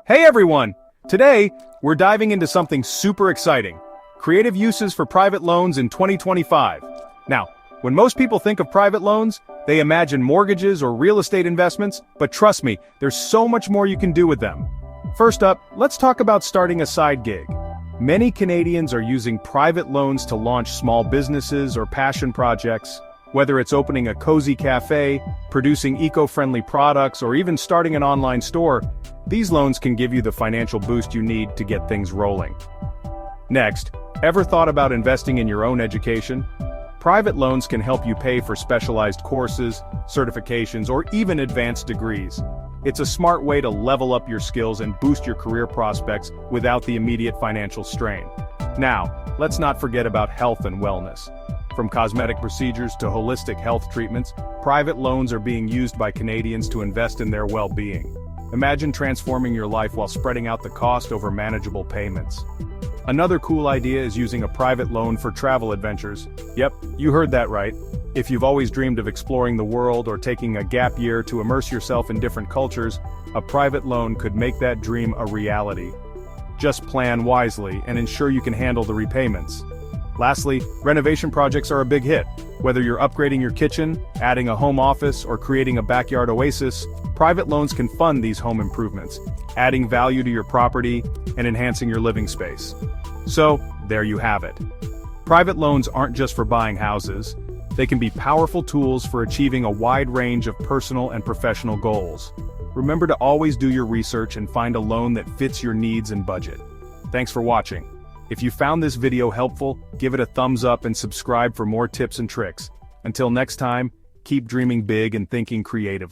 Hey everyone! Today, we're diving into something super exciting. Creative uses for private loans in 2025. Now, when most people think of private loans, they imagine mortgages or real estate investments, but trust me, there's so much more you can do with them. First up, let's talk about starting a side gig. Many Canadians are using private loans to launch small businesses or passion projects. Whether it's opening a cozy cafe, producing eco-friendly products, or even starting an online store, these loans can give you the financial boost you need to get things rolling. Next, ever thought about investing in your own education? Private loans can help you pay for specialized courses, certifications, or even advanced degrees. It's a smart way to level up your skills and boost your career prospects without the immediate financial strain. Now, let's not forget about health and wellness. From cosmetic procedures to holistic health treatments, private loans are being used by Canadians to invest in their well-being. Imagine transforming your life while spreading out the cost over manageable payments. Another cool idea is using a private loan for travel adventures. Yep, you heard that right. If you've always dreamed of exploring the world or taking a gap year to immerse yourself in different cultures, a private loan could make that dream a reality. Just plan wisely and ensure you can handle the repayments. Lastly, renovation projects are a big hit. Whether you're upgrading your kitchen, adding a home office, or creating a backyard oasis, private loans can fund these home improvements, adding value to your property and enhancing your living space. So, there you have it. Private loans aren't just for buying houses. They can be powerful tools for achieving a wide range of personal and professional goals. Remember to always do your research and find a loan that fits your needs and budget. Thanks for watching. If you found this video helpful, give it a thumbs up and subscribe for more tips and tricks. Until next time, keep dreaming big and thinking creatively.